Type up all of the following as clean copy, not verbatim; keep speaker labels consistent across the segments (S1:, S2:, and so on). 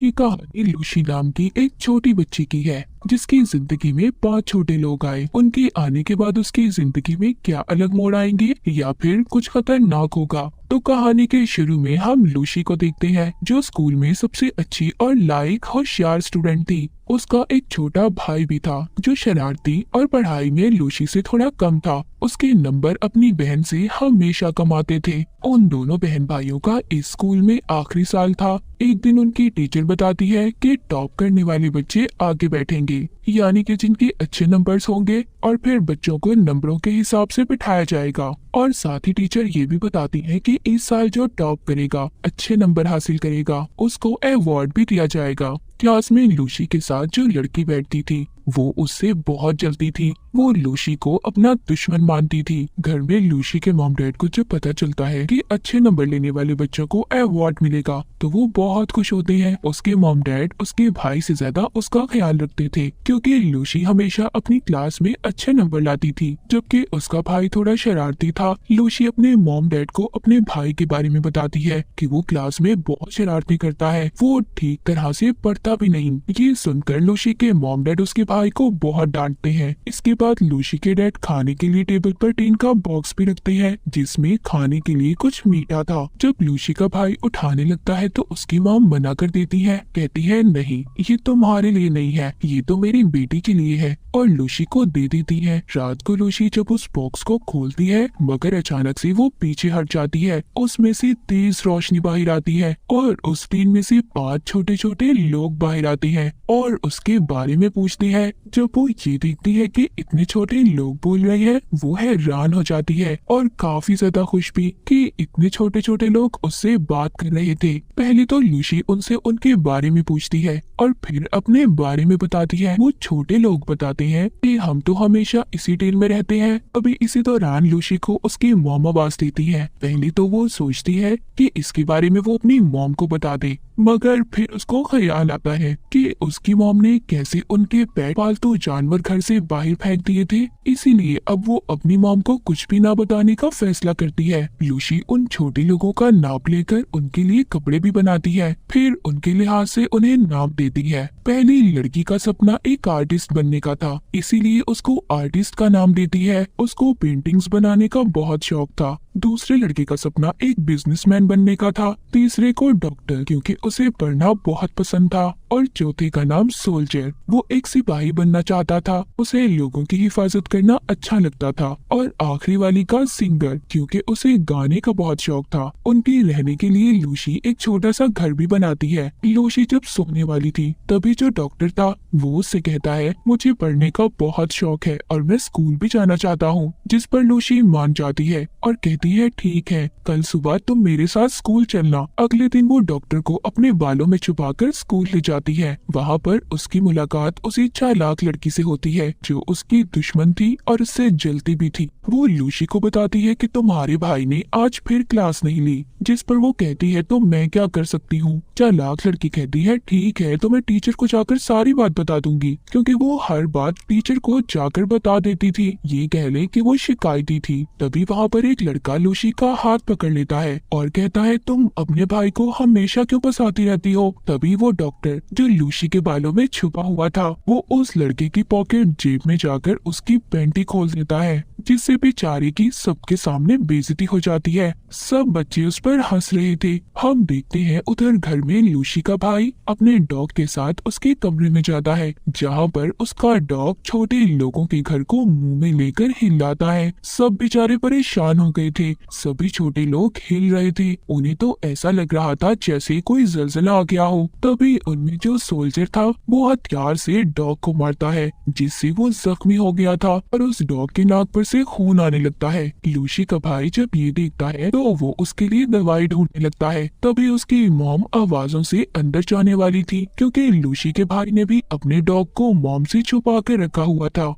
S1: ये कहानी लूसी नाम की एक छोटी बच्ची की है जिसकी जिंदगी में 5 छोटे लोग आए। उनके आने के बाद उसकी जिंदगी में क्या अलग मोड़ आएंगे या फिर कुछ खतरनाक होगा। तो कहानी के शुरू में हम लूसी को देखते हैं जो स्कूल में सबसे अच्छी और लायक होशियार स्टूडेंट थी। उसका एक छोटा भाई भी था जो शरारती और पढ़ाई में लूसी से थोड़ा कम था। उसके नंबर अपनी बहन से हमेशा कम आते थे। उन दोनों बहन भाइयों का इस स्कूल में आखिरी साल था। एक दिन उनकी टीचर बताती है कि टॉप करने वाले बच्चे आगे बैठेंगे, यानी कि जिनके अच्छे नंबर्स होंगे, और फिर बच्चों को नंबरों के हिसाब से बिठाया जाएगा। और साथ ही टीचर ये भी बताती है कि इस साल जो टॉप करेगा, अच्छे नंबर हासिल करेगा, उसको अवार्ड भी दिया जाएगा। क्लास में लूसी के साथ जो लड़की बैठती थी वो उससे बहुत जलती थी। वो लूसी को अपना दुश्मन मानती थी। घर में लूसी के मॉम डैड को जब पता चलता है कि अच्छे नंबर लेने वाले बच्चों को अवार्ड मिलेगा तो वो बहुत खुश होते हैं। उसके मॉम डैड उसके भाई से ज्यादा उसका ख्याल रखते थे क्योंकि लूसी हमेशा अपनी क्लास में अच्छे नंबर लाती थी जबकि उसका भाई थोड़ा शरारती था। लूसी अपने मॉम डैड को अपने भाई के बारे में बताती है कि वो क्लास में बहुत शरारती करता है, वो ठीक तरह से पढ़ता भी नहीं। ये सुनकर लूसी के मॉम डैड उसके भाई को बहुत डांटते हैं। इसके बाद लूसी के डैड खाने के लिए टेबल पर टीन का बॉक्स भी रखते हैं जिसमें खाने के लिए कुछ मीठा था। जब लूसी का भाई उठाने लगता है तो उसकी मॉम मना कर देती है, कहती है नहीं, ये तुम्हारे लिए नहीं है, ये तो मेरी बेटी के लिए है, और लूसी को दे देती है। रात को लूसी जब उस बॉक्स को खोलती है मगर अचानक से वो पीछे हट जाती है। उसमें से तेज रोशनी बाहर आती है और उस टीन में से 5 छोटे-छोटे लोग बाहर आते हैं और उसके बारे में पूछते हैं। जब वो ये देखती है कि इतने छोटे लोग बोल रहे हैं वो हैरान हो जाती है और काफी ज्यादा खुश भी कि इतने छोटे छोटे लोग उससे बात कर रहे थे। पहले तो लूसी उनसे उनके बारे में पूछती है और फिर अपने बारे में बताती है। वो छोटे लोग बताते हैं कि हम तो हमेशा इसी टीम में रहते हैं। अभी इसी दौरान लूसी को उसकी मॉम आवाज देती है। पहले तो वो सोचती है कि इसके बारे में वो अपनी मॉम को बता दे, मगर फिर उसको ख्याल आता है कि उसकी मॉम ने कैसे उनके पेट पालतू जानवर घर से बाहर फेंक दिए थे, इसीलिए अब वो अपनी मॉम को कुछ भी ना बताने का फैसला करती है। लूसी उन छोटे लोगों का नाप लेकर उनके लिए कपड़े भी बनाती है, फिर उनके लिहाज से उन्हें नाप देती है। पहली लड़की का सपना एक आर्टिस्ट बनने का था, इसीलिए उसको आर्टिस्ट का नाम देती है। उसको पेंटिंग्स बनाने का बहुत शौक था। दूसरे लड़के का सपना एक बिजनेसमैन बनने का था, तीसरे को डॉक्टर क्योंकि उसे पढ़ना बहुत पसंद था, और चौथे का नाम सोल्जर, वो एक सिपाही बनना चाहता था, उसे लोगों की हिफाजत करना अच्छा लगता था, और आखिरी वाली का सिंगर क्योंकि उसे गाने का बहुत शौक था। उनके रहने के लिए लूसी एक छोटा सा घर भी बनाती है। लूसी जब सोने वाली थी तभी जो डॉक्टर था वो उससे कहता है मुझे पढ़ने का बहुत शौक है और मैं स्कूल भी जाना चाहता हूँ, जिस पर लूसी मान जाती है और कहती है ठीक है, कल सुबह तुम मेरे साथ स्कूल चलना। अगले दिन वो डॉक्टर को अपने बालों में छुपाकर स्कूल ले जाती है। वहाँ पर उसकी मुलाकात उसी चालाक लड़की से होती है जो उसकी दुश्मन थी और उससे जलती भी थी। वो लूसी को बताती है कि तुम्हारे भाई ने आज फिर क्लास नहीं ली, जिस पर वो कहती है तो मैं क्या कर सकती हूँ। चालाक लड़की कहती है ठीक है, तो मैं टीचर को जाकर सारी बात बता दूंगी, क्योंकि वो हर बात टीचर को जाकर बता देती थी। ये कह ले कि वो शिकायती थी। तभी वहाँ पर एक लड़का लूसी का हाथ पकड़ लेता है और कहता है तुम अपने भाई को हमेशा क्यों फंसाती रहती हो। तभी वो डॉक्टर जो लूसी के बालों में छुपा हुआ था वो उस लड़के की पॉकेट जेब में जाकर उसकी पैंटी खोल देता है, जिससे बेचारे की सबके सामने बेइज्जती हो जाती है। सब बच्चे उस पर हंस रहे थे। हम देखते हैं उधर घर में लूसी का भाई अपने डॉग के साथ उसके कमरे में जाता है, जहाँ पर उसका डॉग छोटे लोगों के घर को मुंह में लेकर हिलाता है। सब बेचारे परेशान हो गए थे। सभी छोटे लोग हिल रहे थे। उन्हें तो ऐसा लग रहा था जैसे कोई जलजला आ गया हो। तभी उनमें जो सोल्जर था वो हथियार से डॉग को मारता है, जिससे वो जख्मी हो गया था और उस डॉग के नाक पर से खून आने लगता है। लूसी का भाई जब ये देखता है तो वो उसके लिए दवाई ढूंढने लगता है। तभी उसकी मॉम आवाजों से अंदर जाने वाली थी, क्योंकि लूसी के भाई ने भी अपने डॉग को मॉम से छुपा कर रखा हुआ था।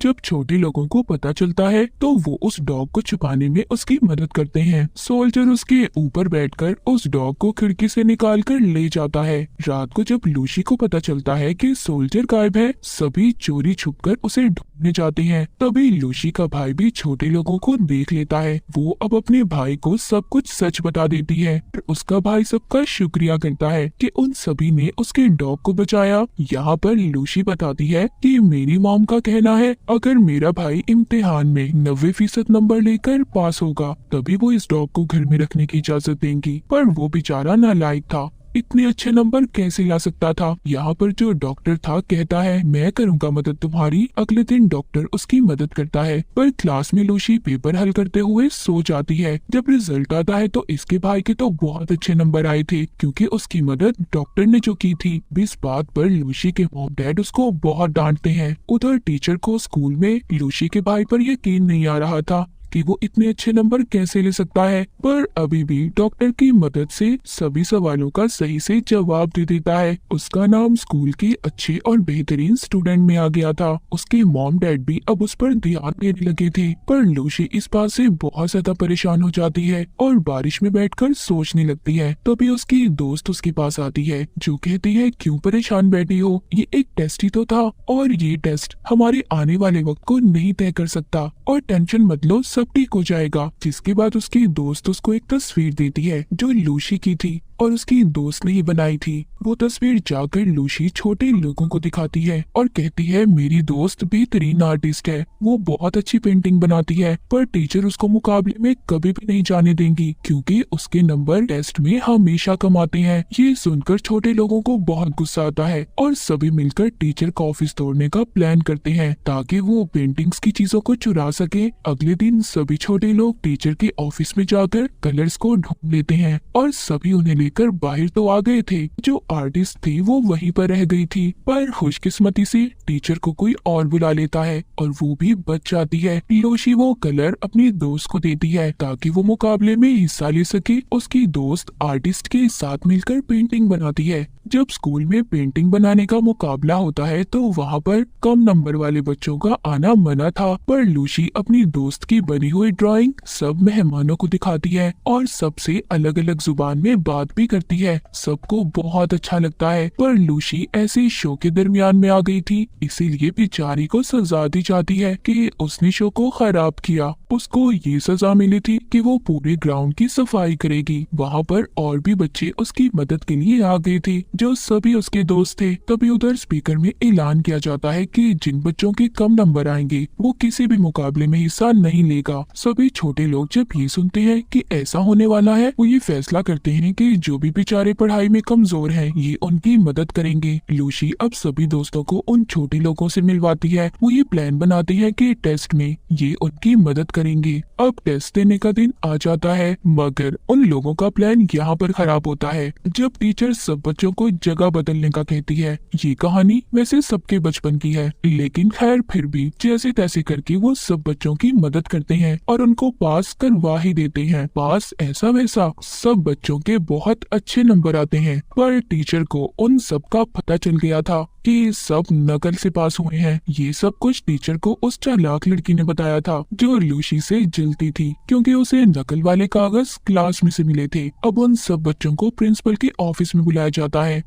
S1: जब छोटे लोगों को पता चलता है तो वो उस डॉग को छुपाने में उसकी मदद करते हैं। सोल्जर उसके ऊपर बैठकर उस डॉग को खिड़की से निकाल कर ले जाता है। रात को जब लूसी को पता चलता है कि सोल्जर गायब है, सभी चोरी छुपकर उसे ढूंढने जाते हैं। तभी लूसी का भाई भी छोटे लोगों को देख लेता है। वो अब अपने भाई को सब कुछ सच बता देती है। उसका भाई सबका शुक्रिया करता है कि उन सभी ने उसके डॉग को बचाया। यहाँ पर लूसी बताती है कि मेरी मॉम का कहना है अगर मेरा भाई इम्तिहान में 90% नंबर लेकर पास होगा तभी वो इस डॉग को घर में रखने की इजाजत देंगी, पर वो बेचारा नालायक था, इतने अच्छे नंबर कैसे ला सकता था। यहाँ पर जो डॉक्टर था कहता है मैं करूँगा मदद तुम्हारी। अगले दिन डॉक्टर उसकी मदद करता है, पर क्लास में लूसी पेपर हल करते हुए सो जाती है। जब रिजल्ट आता है तो इसके भाई के तो बहुत अच्छे नंबर आए थे क्योंकि उसकी मदद डॉक्टर ने जो की थी। इस बात पर लूसी के मॉम डैड उसको बहुत डांटते हैं। उधर टीचर को स्कूल में लूसी के भाई पर यकीन नहीं आ रहा था कि वो इतने अच्छे नंबर कैसे ले सकता है, पर अभी भी डॉक्टर की मदद से सभी सवालों का सही से जवाब दे देता है। उसका नाम स्कूल के अच्छे और बेहतरीन स्टूडेंट में आ गया था। उसके मॉम डैड भी अब उस पर ध्यान देने लगे थे, पर लूसी इस बात से बहुत ज्यादा परेशान हो जाती है और बारिश में बैठकर सोचने लगती है। तभी उसकी दोस्त उसके पास आती है जो कहती है क्यों परेशान बैठी हो, ये एक टेस्ट ही तो था और ये टेस्ट हमारे आने वाले वक्त को नहीं तय कर सकता और टेंशन मत लो, सब ठीक हो जाएगा। जिसके बाद उसकी दोस्त उसको एक तस्वीर देती है जो लूसी की थी और उसकी दोस्त ने ही बनाई थी। वो तस्वीर जाकर लूसी छोटे लोगों को दिखाती है और कहती है मेरी दोस्त बेहतरीन आर्टिस्ट है, वो बहुत अच्छी पेंटिंग बनाती है, पर टीचर उसको मुकाबले में कभी भी नहीं जाने देंगी क्योंकि उसके नंबर टेस्ट में हमेशा कम आते हैं। ये सुनकर छोटे लोगों को बहुत गुस्सा आता है और सभी मिलकर टीचर का ऑफिस तोड़ने का प्लान करते हैं ताकि वो पेंटिंग्स की चीजों को चुरा सके। अगले दिन सभी छोटे लोग टीचर के ऑफिस में जाकर कलर्स को ढूंढ लेते हैं और सभी उन्हें लेकर बाहर तो आ गए थे। जो आर्टिस्ट थी वो वहीं पर रह गई थी, पर खुशकिस्मती से टीचर को कोई और बुला लेता है और वो भी बच जाती है। लूसी वो कलर अपनी दोस्त को देती है ताकि वो मुकाबले में हिस्सा ले सके। उसकी दोस्त आर्टिस्ट के साथ मिलकर पेंटिंग बनाती है। जब स्कूल में पेंटिंग बनाने का मुकाबला होता है तो वहाँ पर कम नंबर वाले बच्चों का आना मना था, पर लूसी अपनी दोस्त की बनी हुई ड्राइंग सब मेहमानों को दिखाती है और सबसे अलग अलग जुबान में बात भी करती है। सबको बहुत अच्छा लगता है, पर लूसी ऐसे शो के दरमियान में आ गई थी, इसीलिए बेचारी को सजा दी जाती है कि उसने शो को खराब किया। उसको ये सजा मिली थी कि वो पूरे ग्राउंड की सफाई करेगी। वहाँ पर और भी बच्चे उसकी मदद के लिए आ गए थे जो सभी उसके दोस्त थे। तभी उधर स्पीकर में ऐलान किया जाता है कि जिन बच्चों के कम नंबर आएंगे वो किसी भी मुकाबले में हिस्सा नहीं लेगा। सभी छोटे लोग जब ये सुनते हैं कि ऐसा होने वाला है वो ये फैसला करते हैं कि जो भी बेचारे पढ़ाई में कमजोर हैं ये उनकी मदद करेंगे। लूसी अब सभी दोस्तों को उन छोटे लोगों से मिलवाती है। वो ये प्लान बनाती है कि टेस्ट में ये उनकी मदद करेंगे। अब टेस्ट देने का दिन आ जाता है, मगर उन लोगों का प्लान यहाँ पर खराब होता है जब टीचर सब बच्चों को जगह बदलने का कहती है। ये कहानी वैसे सबके बचपन की है, लेकिन खैर फिर भी जैसे तैसे करके वो सब बच्चों की मदद करते हैं और उनको पास करवा ही देते हैं। पास ऐसा वैसा सब बच्चों के बहुत अच्छे नंबर आते हैं, पर टीचर को उन सब का पता चल गया था कि सब नकल से पास हुए हैं। ये सब कुछ टीचर को उस चालाक लड़की ने बताया था जो लूसी से जलती थी क्योंकि उसे नकल वाले कागज क्लास में से मिले थे। अब उन सब बच्चों को प्रिंसिपल के ऑफिस में बुलाया जाता है।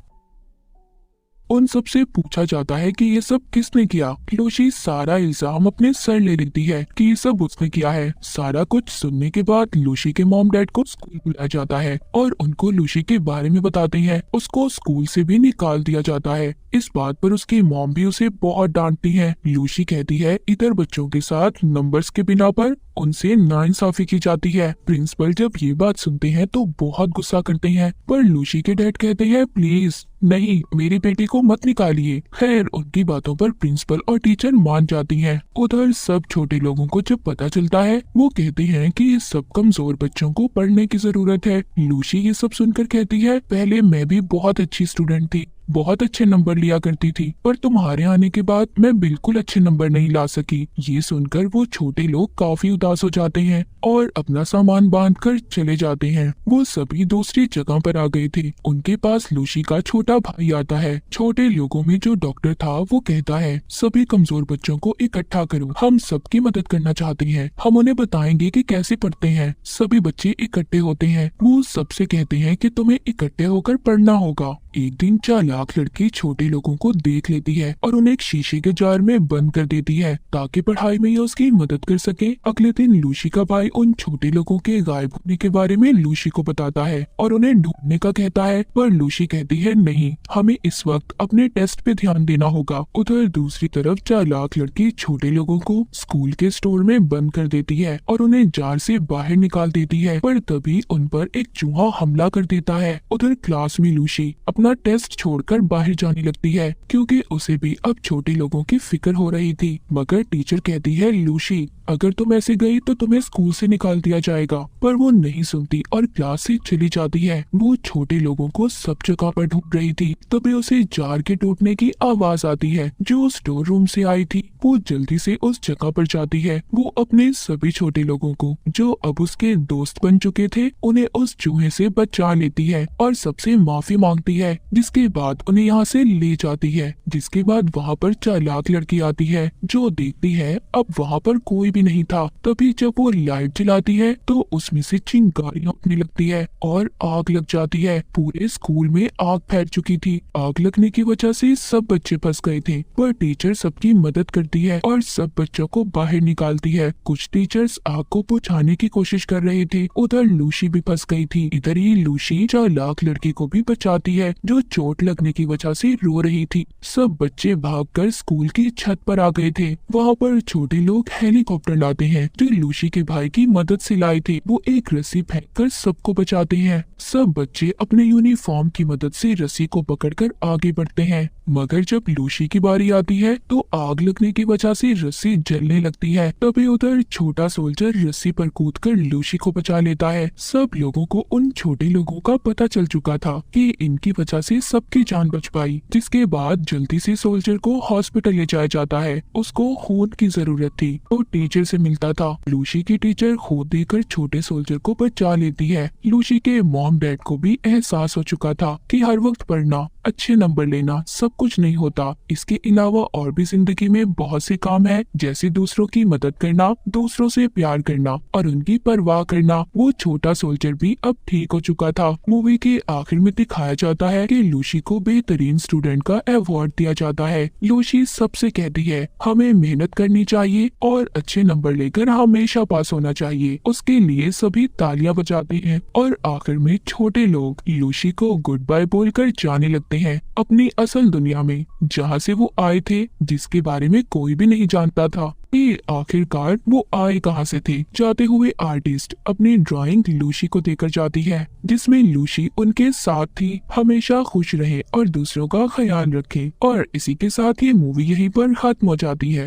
S1: उन सब से पूछा जाता है कि ये सब किसने किया। लूसी सारा इल्जाम अपने सर ले लेती है कि ये सब उसने किया है। सारा कुछ सुनने के बाद लूसी के मॉम डैड को स्कूल बुलाया जाता है और उनको लूसी के बारे में बताते हैं। उसको स्कूल से भी निकाल दिया जाता है। इस बात पर उसकी मॉम भी उसे बहुत डांटती है। लूसी कहती है इधर बच्चों के साथ नंबर्स के बिना पर उनसे नाइंसाफी की जाती है। प्रिंसिपल जब ये बात सुनते हैं तो बहुत गुस्सा करते हैं, पर लूसी के डैड कहते हैं प्लीज नहीं, मेरी बेटी को मत निकालिए। खैर उनकी बातों पर प्रिंसिपल और टीचर मान जाती हैं। उधर सब छोटे लोगों को जब पता चलता है वो कहते हैं कि ये सब कमजोर बच्चों को पढ़ने की जरूरत है। लूसी ये सब सुनकर कहती है पहले मैं भी बहुत अच्छी स्टूडेंट थी, बहुत अच्छे नंबर लिया करती थी, पर तुम्हारे आने के बाद मैं बिल्कुल अच्छे नंबर नहीं ला सकी। ये सुनकर वो छोटे लोग काफी उदास हो जाते हैं और अपना सामान बांध कर चले जाते हैं। वो सभी दूसरी जगह पर आ गए थे। उनके पास लूसी का छोटा भाई आता है। छोटे लोगों में जो डॉक्टर था वो कहता है, सभी कमजोर बच्चों को इकट्ठा करो, हम सबकी मदद करना चाहते हैं, हम उन्हें बताएंगे कि कैसे पढ़ते हैं। सभी बच्चे इकट्ठे होते हैं। वो सबसे कहते हैं कि तुम्हें इकट्ठे होकर पढ़ना होगा। एक दिन चालाक लड़की छोटे लोगों को देख लेती है और उन्हें एक शीशे के जार में बंद कर देती है ताकि पढ़ाई में ये उसकी मदद कर सके। अगले दिन लूसी का भाई उन छोटे लोगों के गायब होने के बारे में लूसी को बताता है और उन्हें ढूंढने का कहता है, पर लूसी कहती है नहीं, हमें इस वक्त अपने टेस्ट पे ध्यान देना होगा। उधर दूसरी तरफ चालाक लड़की छोटे लोगों को स्कूल के स्टोर में बंद कर देती है और उन्हें जार से बाहर निकाल देती है, पर तभी उन पर एक चूहा हमला कर देता है। उधर क्लास में लूसी अपना टेस्ट छोड़कर बाहर जाने लगती है क्योंकि उसे भी अब छोटे लोगों की फिक्र हो रही थी। मगर टीचर कहती है, लूसी अगर तुम ऐसे गई तो तुम्हें स्कूल से निकाल दिया जाएगा। पर वो नहीं सुनती और क्लास से चली जाती है। वो छोटे लोगों को सब जगह पर ढूंढ रही थी, तभी उसे जार के टूटने की आवाज आती है जो स्टोर रूम से आई थी। वो जल्दी से उस जगह पर जाती है। वो अपने सभी छोटे लोगों को जो अब उसके दोस्त बन चुके थे उन्हें उस चूहे से बचा लेती है और सबसे माफी मांगती है, जिसके बाद उन्हें यहाँ से ले जाती है। जिसके बाद वहाँ पर चालाक लड़की आती है जो देखती है अब वहाँ पर कोई भी नहीं था। तभी जब वो लाइट जलाती है तो उसमें से चिंगारियां उठने लगती है और आग लग जाती है। पूरे स्कूल में आग फैल चुकी थी। आग लगने की वजह से सब बच्चे फंस गए थे, पर टीचर सबकी मदद करती है और सब बच्चों को बाहर निकालती है। कुछ टीचर्स आग को बुझाने की कोशिश कर रहे थे। उधर लूसी भी फंस गई थी। इधर ही लूसी चालाक लड़की को भी बचाती है जो चोट लगने की वजह से रो रही थी। सब बच्चे भागकर स्कूल की छत पर आ गए थे। वहाँ पर छोटे लोग हेलीकॉप्टर लाते हैं जो लूसी के भाई की मदद से लाए थे। वो एक रस्सी फेंककर सबको बचाते हैं। सब बच्चे अपने यूनिफॉर्म की मदद से रस्सी को पकड़कर आगे बढ़ते हैं। मगर जब लूसी की बारी आती है तो आग लगने की वजह से रस्सी जलने लगती है। तभी उधर छोटा सोल्जर रस्सी पर कूदकर लूसी को बचा लेता है। सब लोगों को उन छोटे लोगों का पता चल चुका था कि इनकी वजह से सबकी जान बच पाई। जिसके बाद जल्दी से सोल्जर को हॉस्पिटल ले जाया जाता है। उसको खून की जरूरत थी तो टीचर से मिलता था। लूसी की टीचर खून देकर छोटे सोल्जर को बचा लेती है। लूसी के मॉम डैड को भी एहसास हो चुका था कि हर वक्त पढ़ना, अच्छे नंबर लेना सब कुछ नहीं होता। इसके अलावा और भी जिंदगी में बहुत से काम है, जैसे दूसरों की मदद करना, दूसरों से प्यार करना और उनकी परवाह करना। वो छोटा सोल्जर भी अब ठीक हो चुका था। मूवी के आखिर में दिखाया जाता है कि लूसी को बेहतरीन स्टूडेंट का अवार्ड दिया जाता है। लूसी सबसे कहती है हमें मेहनत करनी चाहिए और अच्छे नंबर लेकर हमेशा पास होना चाहिए। उसके लिए सभी तालियां बजाते हैं और आखिर में छोटे लोग लूसी को गुड बाय बोलकर जाने लगते हैं अपनी असल दुनिया में, जहाँ से वो आए थे, जिसके बारे में कोई भी नहीं जानता था कि आखिरकार वो आए कहाँ से थे। जाते हुए आर्टिस्ट अपनी ड्राइंग लूसी को देकर जाती है, जिसमें लूसी उनके साथ थी। हमेशा खुश रहे और दूसरों का ख्याल रखे। और इसी के साथ ये मूवी यहीं पर खत्म हो जाती है।